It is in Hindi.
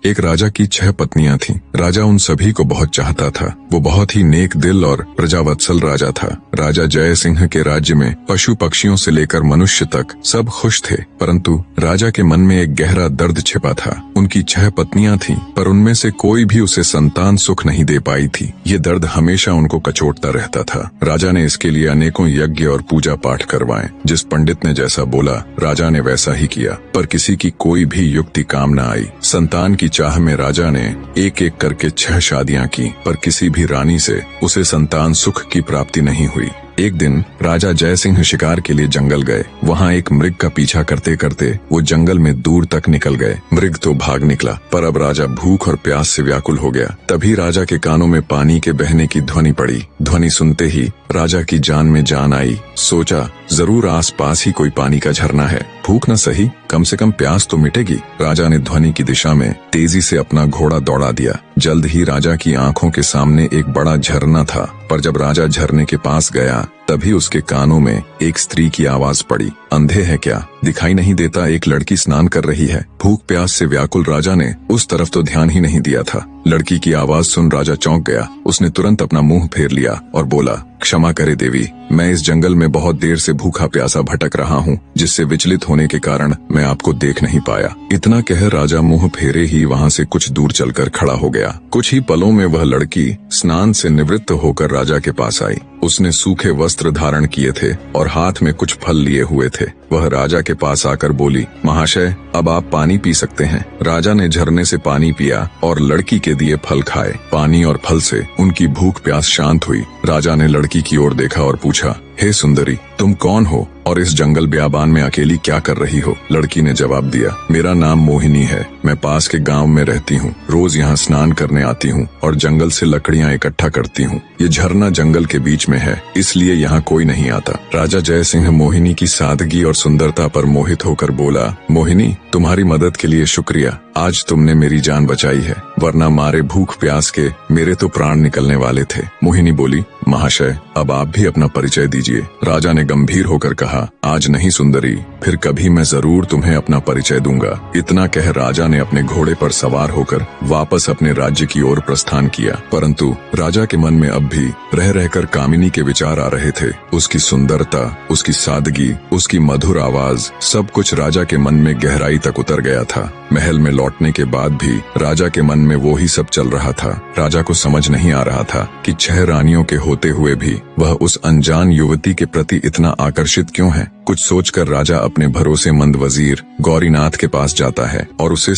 एक राजा की 6 पत्नियां थीं। राजा उन सभी को बहुत चाहता था। वो बहुत ही नेक दिल और प्रजावत्सल राजा था। राजा जय सिंह के राज्य में पशु पक्षियों से लेकर मनुष्य तक सब खुश थे, परंतु राजा के मन में एक गहरा दर्द छिपा था। उनकी 6 पत्नियां थीं, पर उनमें से कोई भी उसे संतान सुख नहीं दे पाई थी। ये दर्द हमेशा उनको कचोटता रहता था। राजा ने इसके लिए अनेकों यज्ञ और पूजा पाठ करवाए। जिस पंडित ने जैसा बोला, राजा ने वैसा ही किया, पर किसी की कोई भी युक्ति काम न आई। संतान की चाह में राजा ने एक एक करके 6 शादियां की, पर किसी भी रानी से उसे संतान सुख की प्राप्ति नहीं हुई। एक दिन राजा जय सिंह शिकार के लिए जंगल गए। वहाँ एक मृग का पीछा करते करते वो जंगल में दूर तक निकल गए। मृग तो भाग निकला, पर अब राजा भूख और प्यास से व्याकुल हो गया। तभी राजा के कानों में पानी के बहने की ध्वनि पड़ी। ध्वनि सुनते ही राजा की जान में जान आई। सोचा, जरूर आस पास ही कोई पानी का झरना है। भूख न सही, कम से कम प्यास तो मिटेगी। राजा ने ध्वनि की दिशा में तेजी से अपना घोड़ा दौड़ा दिया। जल्द ही राजा की आंखों के सामने एक बड़ा झरना था, पर जब राजा झरने के पास गया, तभी उसके कानों में एक स्त्री की आवाज पड़ी। अंधे हैं क्या? दिखाई नहीं देता एक लड़की स्नान कर रही है। भूख प्यास से व्याकुल राजा ने उस तरफ तो ध्यान ही नहीं दिया था। लड़की की आवाज सुन राजा चौंक गया। उसने तुरंत अपना मुंह फेर लिया और बोला, क्षमा करे देवी, मैं इस जंगल में बहुत देर से भूखा प्यासा भटक रहा हूँ, जिससे विचलित होने के कारण मैं आपको देख नहीं पाया। इतना कह राजा मुंह फेरे ही वहाँ से कुछ दूर चलकर खड़ा हो गया। कुछ ही पलों में वह लड़की स्नान से निवृत्त होकर राजा के पास आई। उसने सूखे वस्त्र धारण किए थे और हाथ में कुछ फल लिए हुए थे। वह राजा के पास आकर बोली, महाशय, अब आप पानी पी सकते हैं। राजा ने झरने से पानी पिया और लड़की के दिए फल खाए। पानी और फल से उनकी भूख प्यास शांत हुई। राजा ने लड़की की ओर देखा और पूछा, हे सुंदरी, तुम कौन हो और इस जंगल बियाबान में अकेली क्या कर रही हो? लड़की ने जवाब दिया, मेरा नाम मोहिनी है। मैं पास के गांव में रहती हूँ। रोज यहाँ स्नान करने आती हूँ और जंगल से लकड़ियाँ इकट्ठा करती हूँ। ये झरना जंगल के बीच में है, इसलिए यहाँ कोई नहीं आता। राजा जय सिंह मोहिनी की सादगी और सुंदरता पर मोहित होकर बोला, मोहिनी, तुम्हारी मदद के लिए शुक्रिया। आज तुमने मेरी जान बचाई है, वरना मारे भूख प्यास के मेरे तो प्राण निकलने वाले थे। मोहिनी बोली, महाशय, अब आप भी अपना परिचय दीजिए। राजा ने गंभीर होकर कहा, आज नहीं सुंदरी, फिर कभी मैं जरूर तुम्हें अपना परिचय दूंगा। इतना कह राजा ने अपने घोड़े पर सवार होकर वापस अपने राज्य की ओर प्रस्थान किया। परंतु राजा के मन में अब भी रह रहकर कामिनी के विचार आ रहे थे। उसकी सुंदरता, उसकी सादगी, उसकी मधुर आवाज, सब कुछ राजा के मन में गहराई तक उतर गया था। महल में लौटने के बाद भी राजा के मन में वो ही सब चल रहा था। राजा को समझ नहीं आ रहा था कि 6 रानियों के होते हुए भी वह उस अनजान युवती के प्रति इतना आकर्षित क्यों है। कुछ सोचकर राजा अपने भरोसेमंद वजीर गौरीनाथ के पास जाता है और उसे